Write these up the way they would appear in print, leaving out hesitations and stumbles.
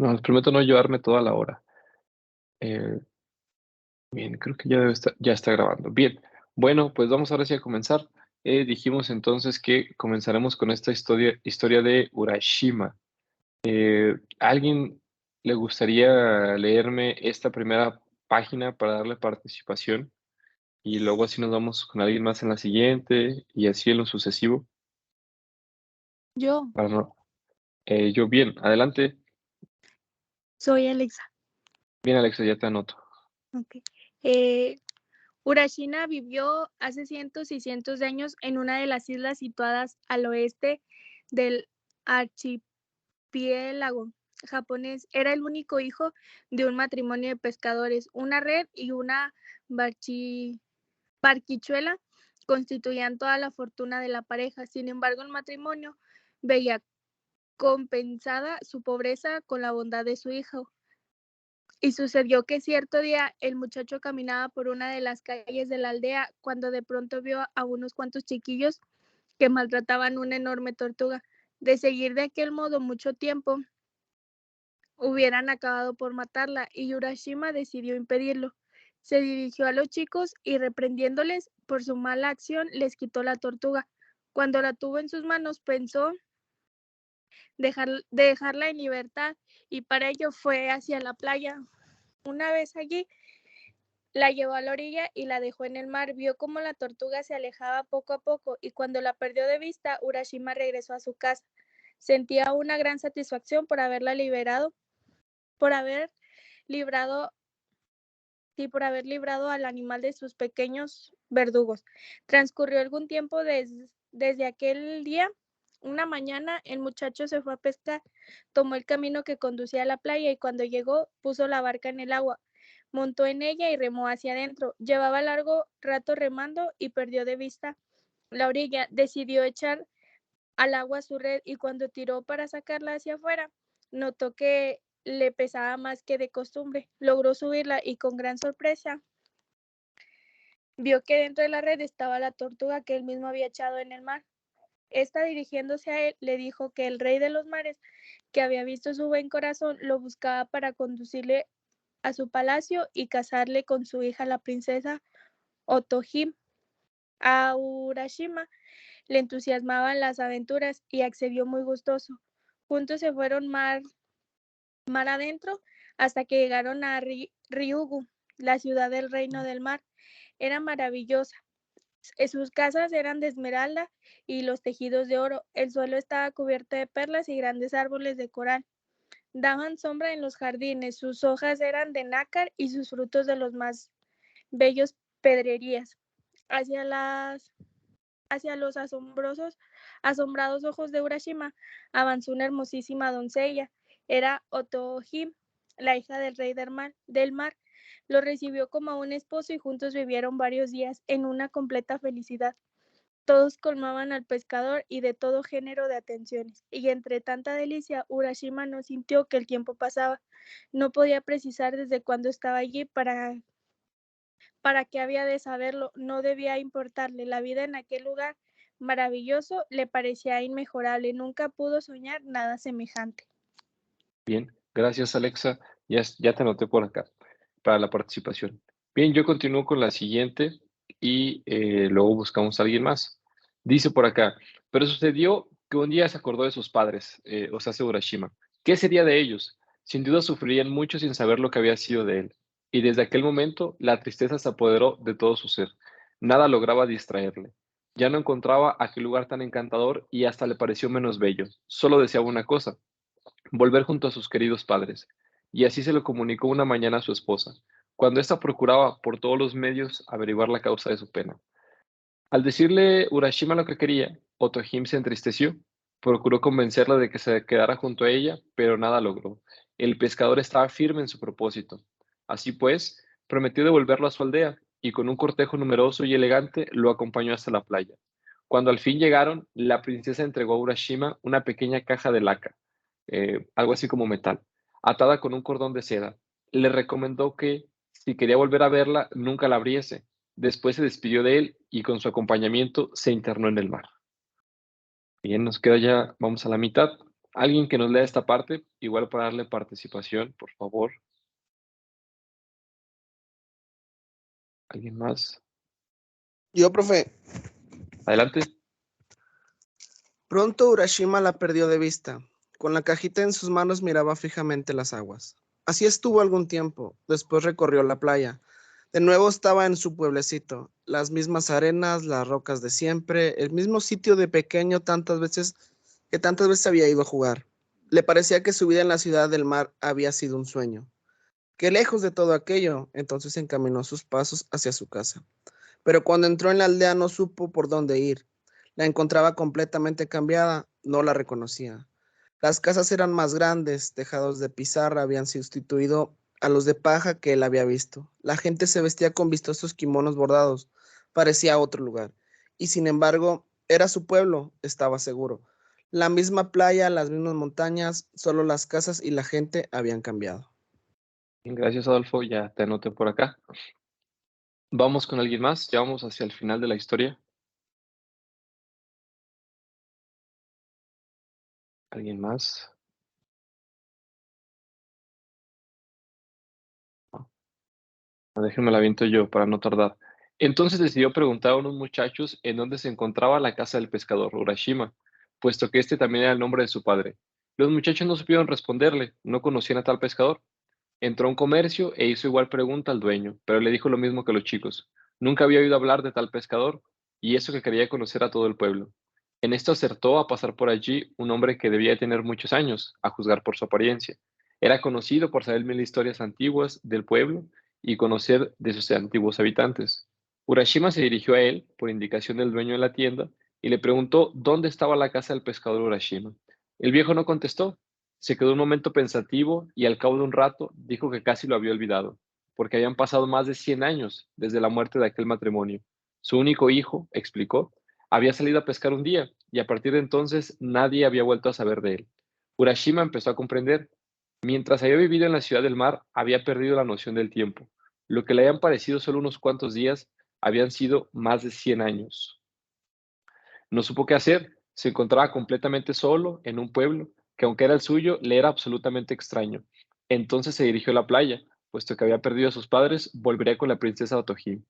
No, les prometo no llevarme toda la hora. Eh, Bien, creo que ya está grabando. Bien, bueno, pues vamos ahora sí a comenzar. Dijimos entonces que comenzaremos con esta historia de Urashima. ¿A alguien le gustaría leerme esta primera página para darle participación? Y luego así nos vamos con alguien más en la siguiente y así en lo sucesivo. Yo Para no, yo bien, adelante. soy Alexa. Bien, Alexa, ya te anoto. Ok. Eh, Urashima vivió hace cientos y cientos de años en una de las islas situadas al oeste del archipiélago japonés. Era el único hijo de un matrimonio de pescadores. Una red y una barquichuela constituían toda la fortuna de la pareja. Sin embargo, el matrimonio veía compensada su pobreza con la bondad de su hijo. Y sucedió que cierto día el muchacho caminaba por una de las calles de la aldea cuando de pronto vio a unos cuantos chiquillos que maltrataban una enorme tortuga. De seguir de aquel modo mucho tiempo, hubieran acabado por matarla y Urashima decidió impedirlo. Se dirigió a los chicos y reprendiéndoles por su mala acción les quitó la tortuga. Cuando la tuvo en sus manos pensó dejarla en libertad y para ello fue hacia la playa. Una vez allí, la llevó a la orilla y la dejó en el mar. Vio cómo la tortuga se alejaba poco a poco y cuando la perdió de vista, Urashima regresó a su casa. Sentía una gran satisfacción por haberla liberado, por haber librado por haber librado al animal de sus pequeños verdugos. Transcurrió algún tiempo desde aquel día. Una mañana el muchacho se fue a pescar, tomó el camino que conducía a la playa y cuando llegó puso la barca en el agua, montó en ella y remó hacia adentro. Llevaba largo rato remando y perdió de vista la orilla. Decidió echar al agua su red y cuando tiró para sacarla hacia afuera, notó que le pesaba más que de costumbre. Logró subirla y con gran sorpresa vio que dentro de la red estaba la tortuga que él mismo había echado en el mar. Esta, dirigiéndose a él, le dijo que el rey de los mares, que había visto su buen corazón, lo buscaba para conducirle a su palacio y casarle con su hija, la princesa Otohime. A Urashima le entusiasmaban las aventuras y accedió muy gustoso. Juntos se fueron mar adentro hasta que llegaron a Ryugu, la ciudad del reino del mar. Era maravillosa. Sus casas eran de esmeralda y los tejidos de oro. El suelo estaba cubierto de perlas y grandes árboles de coral. Daban sombra en los jardines. Sus hojas eran de nácar y sus frutos de los más bellos pedrerías. Hacia las Hacia los asombrados ojos de Urashima avanzó una hermosísima doncella. Era Otohime, la hija del rey del mar. Lo recibió como a un esposo y juntos vivieron varios días en una completa felicidad. Todos colmaban al pescador y de todo género de atenciones, y entre tanta delicia, Urashima no sintió que el tiempo pasaba. No podía precisar desde cuándo estaba allí, para qué había de saberlo, no debía importarle. La vida en aquel lugar maravilloso le parecía inmejorable, nunca pudo soñar nada semejante. Bien, gracias, Alexa. Ya te anoté por acá para la participación. Bien, yo continúo con la siguiente y luego buscamos a alguien más. Dice por acá, pero sucedió que un día se acordó de sus padres, Osaze Urashima. ¿Qué sería de ellos? Sin duda sufrirían mucho sin saber lo que había sido de él. Y desde aquel momento la tristeza se apoderó de todo su ser. Nada lograba distraerle. Ya no encontraba aquel lugar tan encantador y hasta le pareció menos bello. Solo deseaba una cosa, volver junto a sus queridos padres, y así se lo comunicó una mañana a su esposa, cuando ésta procuraba por todos los medios averiguar la causa de su pena. Al decirle Urashima lo que quería, Otohime se entristeció. Procuró convencerla de que se quedara junto a ella, pero nada logró. El pescador estaba firme en su propósito. Así pues, prometió devolverlo a su aldea, y con un cortejo numeroso y elegante lo acompañó hasta la playa. Cuando al fin llegaron, la princesa entregó a Urashima una pequeña caja de laca, algo así como metal, atada con un cordón de seda. Le recomendó que, si quería volver a verla, nunca la abriese. Después se despidió de él y con su acompañamiento se internó en el mar. Bien, nos queda ya, vamos a la mitad. Alguien que nos lea esta parte, igual para darle participación, por favor. ¿Alguien más? Yo, profe. Adelante. Pronto Urashima la perdió de vista. Con la cajita en sus manos miraba fijamente las aguas. Así estuvo algún tiempo. Después recorrió la playa. De nuevo estaba en su pueblecito. Las mismas arenas, las rocas de siempre, el mismo sitio de pequeño tantas veces había ido a jugar. Le parecía que su vida en la ciudad del mar había sido un sueño. Que lejos de todo aquello, entonces encaminó sus pasos hacia su casa. Pero cuando entró en la aldea no supo por dónde ir. La encontraba completamente cambiada, no la reconocía. Las casas eran más grandes, tejados de pizarra habían sustituido a los de paja que él había visto. La gente se vestía con vistosos kimonos bordados, parecía otro lugar. Y sin embargo, era su pueblo, estaba seguro. La misma playa, las mismas montañas, solo las casas y la gente habían cambiado. Bien, gracias, Adolfo. Ya te anoté por acá. Vamos con alguien más. Ya vamos hacia el final de la historia. ¿Alguien más? Déjenme la aviento yo para no tardar. Entonces decidió preguntar a unos muchachos en dónde se encontraba la casa del pescador, Urashima, puesto que este también era el nombre de su padre. Los muchachos no supieron responderle, no conocían a tal pescador. Entró a un comercio e hizo igual pregunta al dueño, pero le dijo lo mismo que los chicos. Nunca había oído hablar de tal pescador, y eso que quería conocer a todo el pueblo. En esto acertó a pasar por allí un hombre que debía tener muchos años, a juzgar por su apariencia. Era conocido por saber mil historias antiguas del pueblo y conocer de sus antiguos habitantes. Urashima se dirigió a él, por indicación del dueño de la tienda, y le preguntó dónde estaba la casa del pescador Urashima. El viejo no contestó, se quedó un momento pensativo y al cabo de un rato dijo que casi lo había olvidado, porque habían pasado más de 100 años desde la muerte de aquel matrimonio. Su único hijo, explicó, había salido a pescar un día y a partir de entonces nadie había vuelto a saber de él. Urashima empezó a comprender. Mientras había vivido en la ciudad del mar, había perdido la noción del tiempo. Lo que le habían parecido solo unos cuantos días habían sido más de 100 años. No supo qué hacer, se encontraba completamente solo en un pueblo que aunque era el suyo, le era absolutamente extraño. Entonces se dirigió a la playa, puesto que había perdido a sus padres, volvería con la princesa Otohime.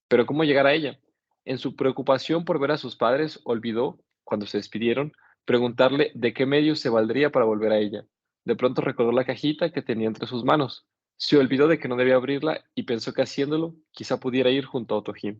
Pero ¿cómo llegar a ella? En su preocupación por ver a sus padres, olvidó, cuando se despidieron, preguntarle de qué medios se valdría para volver a ella. De pronto recordó la cajita que tenía entre sus manos. Se olvidó de que no debía abrirla y pensó que haciéndolo quizá pudiera ir junto a Otohime.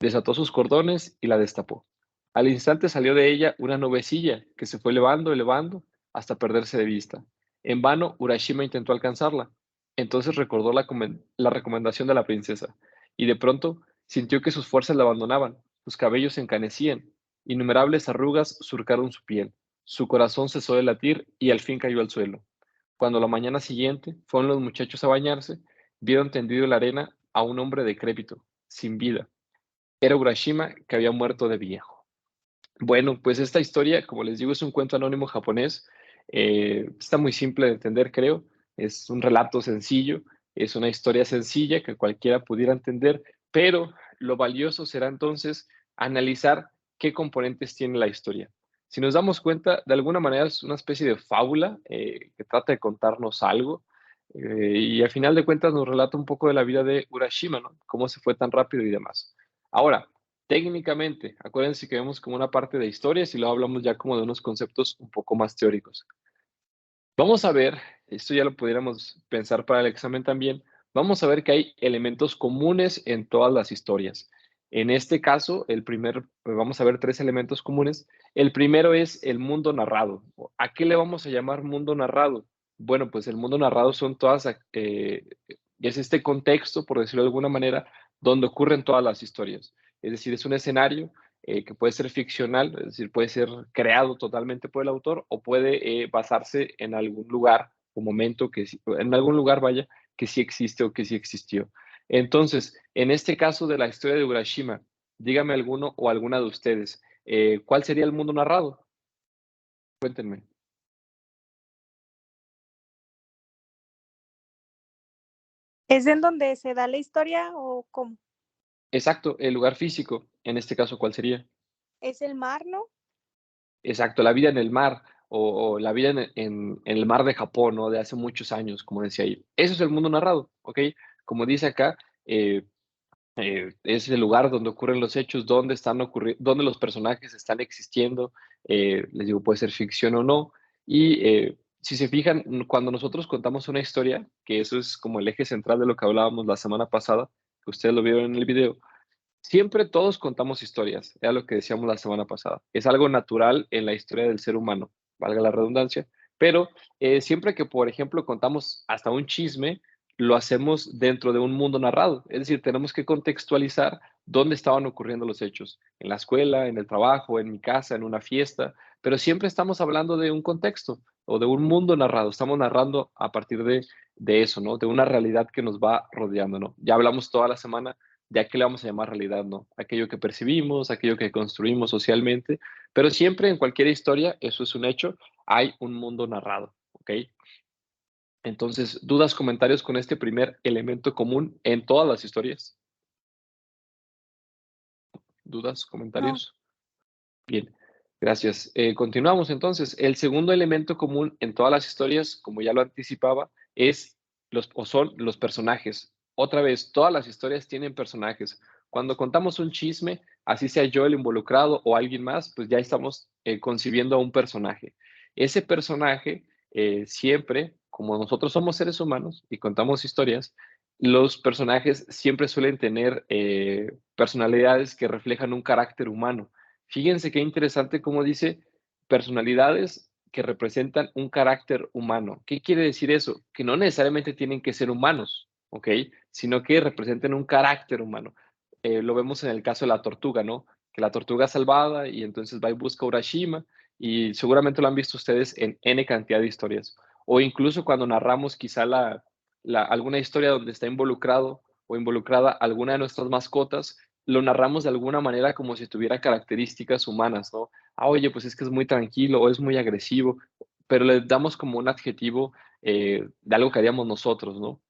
Desató sus cordones y la destapó. Al instante salió de ella una nubecilla que se fue elevando, elevando, hasta perderse de vista. En vano, Urashima intentó alcanzarla. Entonces recordó la recomendación de la princesa, y de pronto sintió que sus fuerzas la abandonaban, sus cabellos se encanecían, innumerables arrugas surcaron su piel, su corazón cesó de latir y al fin cayó al suelo. Cuando la mañana siguiente fueron los muchachos a bañarse, vieron tendido en la arena a un hombre decrépito, sin vida. Era Urashima, que había muerto de viejo. Bueno, pues esta historia, como les digo, es un cuento anónimo japonés. Está muy simple de entender, creo. Es un relato sencillo, es una historia sencilla que cualquiera pudiera entender, pero lo valioso será entonces analizar qué componentes tiene la historia. Si nos damos cuenta, de alguna manera es una especie de fábula que trata de contarnos algo y al final de cuentas nos relata un poco de la vida de Urashima, ¿no? Cómo se fue tan rápido y demás. Ahora, técnicamente, acuérdense que vemos como una parte de historias y luego hablamos ya como de unos conceptos un poco más teóricos. Vamos a ver, esto ya lo pudiéramos pensar para el examen también, vamos a ver que hay elementos comunes en todas las historias. En este caso, vamos a ver tres elementos comunes. El primero es el mundo narrado. ¿A qué le vamos a llamar mundo narrado? Bueno, pues el mundo narrado son es este contexto, por decirlo de alguna manera, donde ocurren todas las historias. Es decir, es un escenario que puede ser ficcional, es decir, puede ser creado totalmente por el autor o puede basarse en algún lugar o momento en algún lugar vaya, que sí existe o que sí existió. Entonces, en este caso de la historia de Urashima, dígame alguno o alguna de ustedes, ¿cuál sería el mundo narrado? Cuéntenme. ¿Es en donde se da la historia o cómo? Exacto, el lugar físico, en este caso, ¿cuál sería? ¿Es el mar, no? Exacto, la vida en el mar. o la vida en el mar de Japón, ¿no? De hace muchos años, como decía ahí. Eso es el mundo narrado, ¿ok? Como dice acá, es el lugar donde ocurren los hechos, donde están donde los personajes están existiendo, les digo, puede ser ficción o no, y si se fijan, cuando nosotros contamos una historia, que eso es como el eje central de lo que hablábamos la semana pasada, que ustedes lo vieron en el video, siempre todos contamos historias, era lo que decíamos la semana pasada. Es algo natural en la historia del ser humano, valga la redundancia, pero siempre que, por ejemplo, contamos hasta un chisme, lo hacemos dentro de un mundo narrado. Es decir, tenemos que contextualizar dónde estaban ocurriendo los hechos, en la escuela, en el trabajo, en mi casa, en una fiesta, pero siempre estamos hablando de un contexto o de un mundo narrado. Estamos narrando a partir de eso, ¿no? De una realidad que nos va rodeando, ¿no? Ya hablamos toda la semana de a qué le vamos a llamar realidad, ¿no? Aquello que percibimos, aquello que construimos socialmente, pero siempre en cualquier historia, eso es un hecho, hay un mundo narrado, ¿ok? Entonces, ¿dudas, comentarios con este primer elemento común en todas las historias? ¿Dudas, No, comentarios? Bien, gracias. Continuamos entonces. El segundo elemento común en todas las historias, como ya lo anticipaba, es o son los personajes. Otra vez, todas las historias tienen personajes. Cuando contamos un chisme, así sea yo el involucrado o alguien más, pues ya estamos concibiendo a un personaje. Ese personaje siempre, como nosotros somos seres humanos y contamos historias, los personajes siempre suelen tener personalidades que reflejan un carácter humano. Fíjense qué interesante cómo dice personalidades que representan un carácter humano. ¿Qué quiere decir eso? Que no necesariamente tienen que ser humanos, ¿ok? Sino que representen un carácter humano. Lo vemos en el caso de la tortuga, ¿no? Que la tortuga es salvada y entonces va y busca a Urashima y seguramente lo han visto ustedes en N cantidad de historias. O incluso cuando narramos quizá alguna historia donde está involucrado o involucrada alguna de nuestras mascotas, lo narramos de alguna manera como si tuviera características humanas, ¿no? Ah, oye, pues es que es muy tranquilo o es muy agresivo, pero le damos como un adjetivo de algo que haríamos nosotros, ¿no?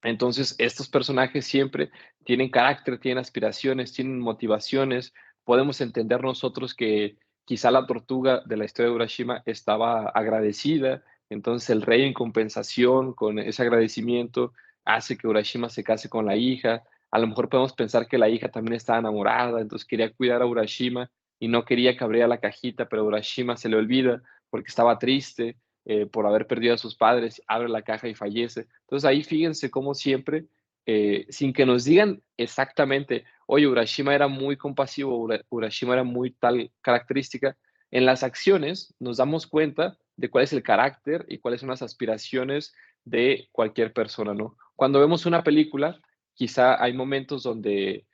Entonces, estos personajes siempre tienen carácter, tienen aspiraciones, tienen motivaciones. Podemos entender nosotros que quizá la tortuga de la historia de Urashima estaba agradecida, entonces el rey en compensación con ese agradecimiento hace que Urashima se case con la hija. A lo mejor podemos pensar que la hija también estaba enamorada, entonces quería cuidar a Urashima y no quería que abriera la cajita, pero Urashima se le olvida porque estaba triste por haber perdido a sus padres, abre la caja y fallece. Entonces ahí fíjense cómo siempre, sin que nos digan exactamente, oye, Urashima era muy compasivo, Urashima era muy tal característica, en las acciones nos damos cuenta de cuál es el carácter y cuáles son las aspiraciones de cualquier persona, ¿no? Cuando vemos una película, quizá hay momentos donde,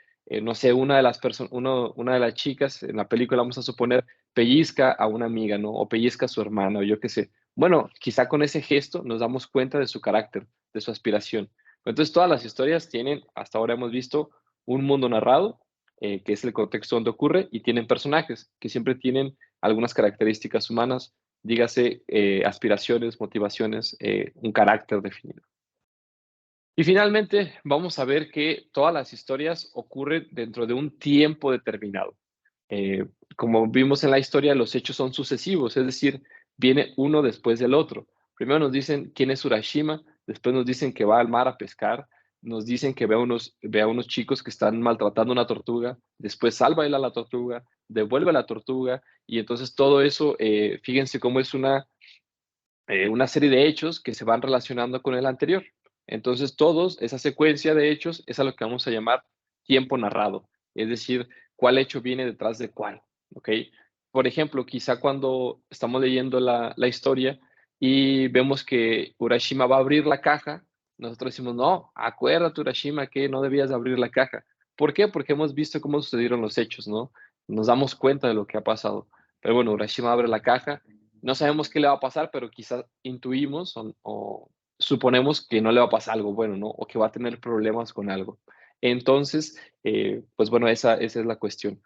no sé, una de las chicas en la película, vamos a suponer, pellizca a una amiga, ¿no? O pellizca a su hermana, o yo qué sé. Bueno, quizá con ese gesto nos damos cuenta de su carácter, de su aspiración. Entonces, todas las historias tienen, hasta ahora hemos visto, un mundo narrado, que es el contexto donde ocurre, y tienen personajes que siempre tienen algunas características humanas, dígase aspiraciones, motivaciones, un carácter definido. Y finalmente, vamos a ver que todas las historias ocurren dentro de un tiempo determinado. Eh, como vimos en la historia, los hechos son sucesivos, es decir, viene uno después del otro. Primero nos dicen quién es Urashima, después nos dicen que va al mar a pescar, nos dicen que ve a unos chicos que están maltratando una tortuga, después salva él a la tortuga, devuelve a la tortuga, y entonces todo eso, fíjense cómo es una serie de hechos que se van relacionando con el anterior. Entonces, esa secuencia de hechos es a lo que vamos a llamar tiempo narrado, es decir, cuál hecho viene detrás de cuál, ¿ok? Por ejemplo, quizá cuando estamos leyendo la historia y vemos que Urashima va a abrir la caja, nosotros decimos, no, acuérdate Urashima que no debías de abrir la caja. ¿Por qué? Porque hemos visto cómo sucedieron los hechos, ¿no? Nos damos cuenta de lo que ha pasado. Pero bueno, Urashima abre la caja, no sabemos qué le va a pasar, pero quizás intuimos o suponemos que no le va a pasar algo bueno, ¿no? O que va a tener problemas con algo. Entonces, pues bueno, esa es la cuestión.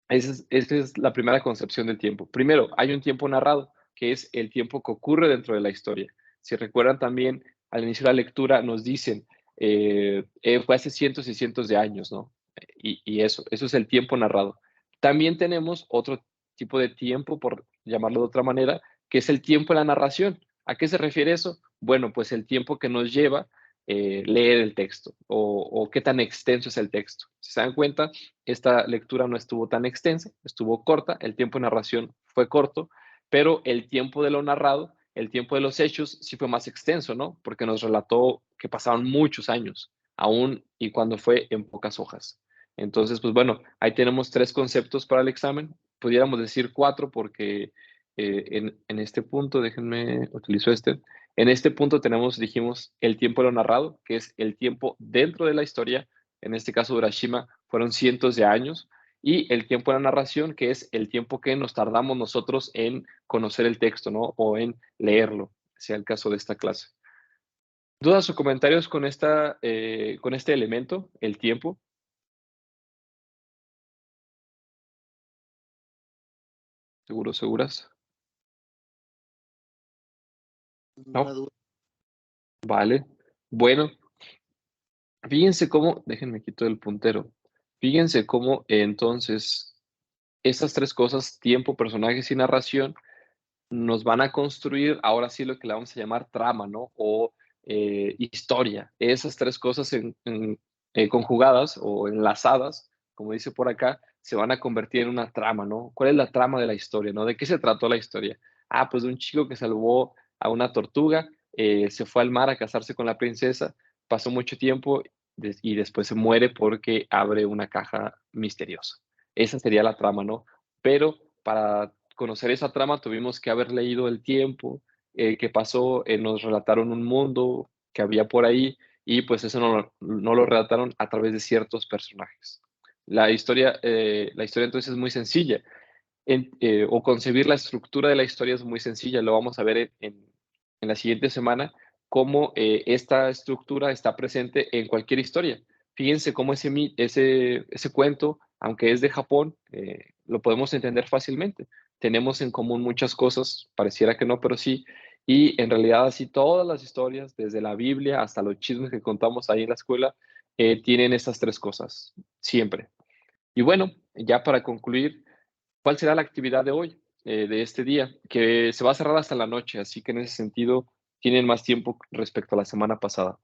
Esa es la primera concepción del tiempo. Primero, hay un tiempo narrado, que es el tiempo que ocurre dentro de la historia. Si recuerdan también, al inicio de la lectura nos dicen, fue hace cientos y cientos de años, ¿no? Y eso es el tiempo narrado. También tenemos otro tipo de tiempo, por llamarlo de otra manera, que es el tiempo de la narración. ¿A qué se refiere eso? Bueno, pues el tiempo que nos lleva leer el texto o qué tan extenso es el texto. Si se dan cuenta, esta lectura no estuvo tan extensa, estuvo corta, el tiempo de narración fue corto, pero el tiempo de lo narrado, el tiempo de los hechos sí fue más extenso, ¿no? Porque nos relató que pasaron muchos años, aún y cuando fue en pocas hojas. Entonces, pues bueno, ahí tenemos 3 conceptos para el examen. Pudiéramos decir 4 porque en este punto, déjenme, utilizo este. En este punto tenemos, dijimos, el tiempo de lo narrado, que es el tiempo dentro de la historia. En este caso, Urashima fueron cientos de años. Y el tiempo de la narración, que es el tiempo que nos tardamos nosotros en conocer el texto, ¿no? O en leerlo, sea el caso de esta clase. ¿Dudas o comentarios con este elemento, el tiempo? ¿Seguros, seguras? Ninguna ¿No? duda. Vale. Bueno, fíjense cómo, déjenme quito el puntero. Fíjense cómo entonces estas 3 cosas, tiempo, personajes y narración, nos van a construir ahora sí lo que le vamos a llamar trama, ¿no? O historia. Esas 3 cosas conjugadas o enlazadas, como dice por acá, se van a convertir en una trama, ¿no? ¿Cuál es la trama de la historia, no? ¿De qué se trató la historia? Ah, pues de un chico que salvó a una tortuga, se fue al mar a casarse con la princesa, pasó mucho tiempo y después se muere porque abre una caja misteriosa. Esa sería la trama, ¿no? Pero para conocer esa trama tuvimos que haber leído el tiempo que pasó, nos relataron un mundo que había por ahí y pues eso no lo relataron a través de ciertos personajes. La historia entonces es muy sencilla o concebir la estructura de la historia es muy sencilla, lo vamos a ver en la siguiente semana, cómo esta estructura está presente en cualquier historia. Fíjense cómo ese cuento, aunque es de Japón, lo podemos entender fácilmente. Tenemos en común muchas cosas, pareciera que no, pero sí, y en realidad así todas las historias, desde la Biblia hasta los chismes que contamos ahí en la escuela, tienen estas 3 cosas, siempre. Y bueno, ya para concluir, ¿cuál será la actividad de hoy, de este día? Que se va a cerrar hasta la noche, así que en ese sentido tienen más tiempo respecto a la semana pasada.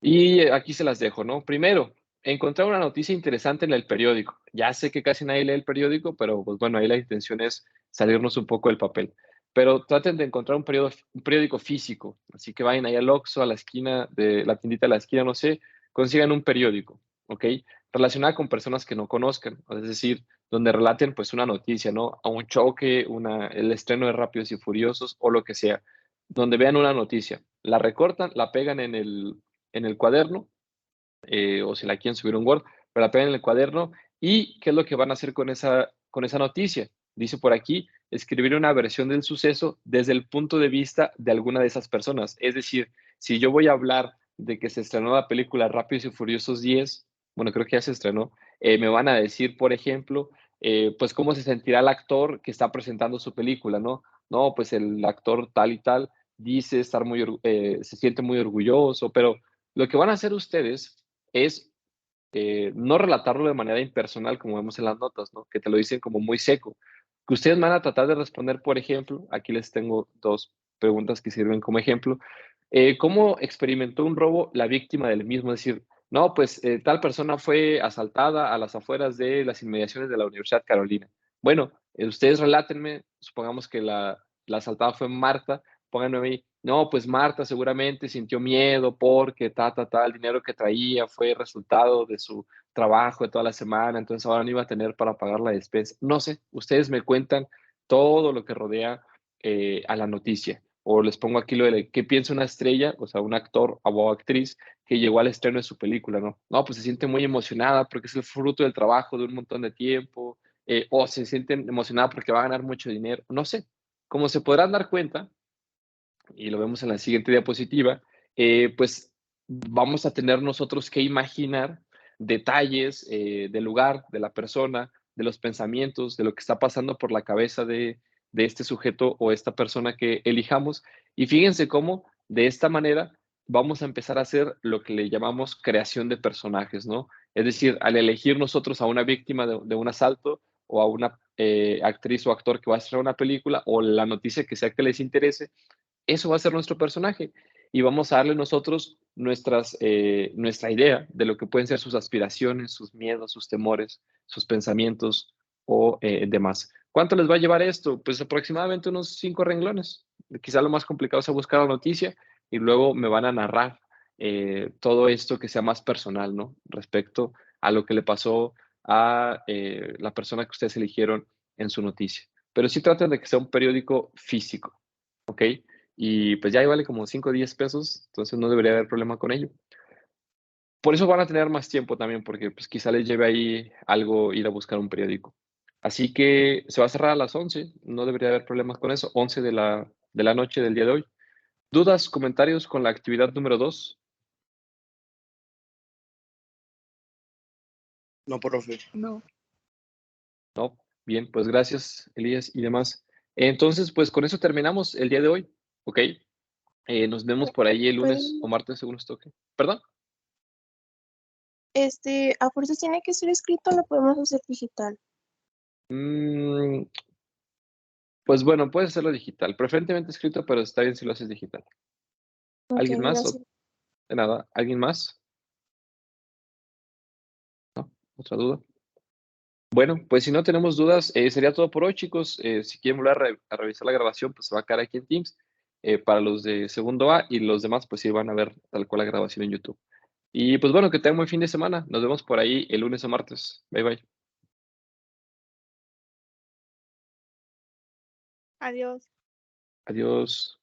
Y aquí se las dejo, ¿no? Primero, encontrar una noticia interesante en el periódico. Ya sé que casi nadie lee el periódico, pero pues bueno, ahí la intención es salirnos un poco del papel. Pero traten de encontrar un periódico físico, así que vayan ahí al Oxxo, a la esquina de la tiendita de la esquina, no sé, consigan un periódico, ¿ok? Relacionada con personas que no conozcan, es decir, donde relaten pues una noticia, ¿no? A un choque, el estreno de Rápidos y Furiosos o lo que sea, donde vean una noticia, la recortan, la pegan en el cuaderno, o si la quieren subir a un Word, pero la pegan en el cuaderno. ¿Y qué es lo que van a hacer con esa noticia? Dice por aquí, escribir una versión del suceso desde el punto de vista de alguna de esas personas. Es decir, si yo voy a hablar de que se estrenó la película Rápidos y Furiosos 10, bueno, creo que ya se estrenó, me van a decir, por ejemplo, pues cómo se sentirá el actor que está presentando su película, ¿no? No, pues el actor tal y tal dice estar se siente muy orgulloso, pero lo que van a hacer ustedes es no relatarlo de manera impersonal, como vemos en las notas, ¿no? Que te lo dicen como muy seco. Que ustedes van a tratar de responder, por ejemplo, aquí les tengo 2 preguntas que sirven como ejemplo. ¿Cómo experimentó un robo la víctima del mismo? Es decir, no, pues tal persona fue asaltada a las afueras de las inmediaciones de la Universidad Carolina. Bueno, ustedes relátenme, supongamos que la asaltada fue Marta, pónganme ahí, no, pues Marta seguramente sintió miedo porque el dinero que traía fue resultado de su trabajo de toda la semana, entonces ahora no iba a tener para pagar la despensa. No sé, ustedes me cuentan todo lo que rodea a la noticia. O les pongo aquí lo de qué piensa una estrella, o sea, un actor o actriz que llegó al estreno de su película, ¿no? No, pues se siente muy emocionada porque es el fruto del trabajo de un montón de tiempo, o se sienten emocionada porque va a ganar mucho dinero, no sé. Como se podrán dar cuenta, y lo vemos en la siguiente diapositiva, pues vamos a tener nosotros que imaginar detalles del lugar, de la persona, de los pensamientos, de lo que está pasando por la cabeza de este sujeto o esta persona que elijamos. Y fíjense cómo de esta manera vamos a empezar a hacer lo que le llamamos creación de personajes, ¿no? Es decir, al elegir nosotros a una víctima de un asalto o a una actriz o actor que va a hacer una película o la noticia que sea que les interese, eso va a ser nuestro personaje y vamos a darle nosotros nuestra idea de lo que pueden ser sus aspiraciones, sus miedos, sus temores, sus pensamientos o demás. ¿Cuánto les va a llevar esto? Pues aproximadamente unos 5 renglones. Quizá lo más complicado sea buscar la noticia y luego me van a narrar todo esto que sea más personal, ¿no? Respecto a lo que le pasó a la persona que ustedes eligieron en su noticia. Pero sí traten de que sea un periódico físico, ¿ok? Y pues ya ahí vale como 5 o 10 pesos, entonces no debería haber problema con ello. Por eso van a tener más tiempo también, porque pues quizá les lleve ahí algo ir a buscar un periódico. Así que se va a cerrar a las 11, no debería haber problemas con eso, 11 de la noche del día de hoy. ¿Dudas, comentarios con la actividad número 2? No, profe. No. No. Bien, pues gracias, Elías y demás. Entonces, pues con eso terminamos el día de hoy, ¿ok? Nos vemos por ahí el lunes o martes según nos toque. ¿Perdón? A fuerzas tiene que ser escrito, lo podemos hacer digital. Pues bueno, puedes hacerlo digital, preferentemente escrito, pero está bien si lo haces digital. Ok, ¿Alguien más? gracias. De nada, ¿alguien más? ¿No? ¿Otra duda? Bueno, pues si no tenemos dudas, sería todo por hoy, chicos. Si quieren volver a revisar la grabación, pues se va a quedar aquí en Teams para los de segundo A y los demás, pues sí van a ver tal cual la grabación en YouTube. Y pues bueno, que tengan un buen fin de semana. Nos vemos por ahí el lunes o martes. Bye bye. Adiós. Adiós.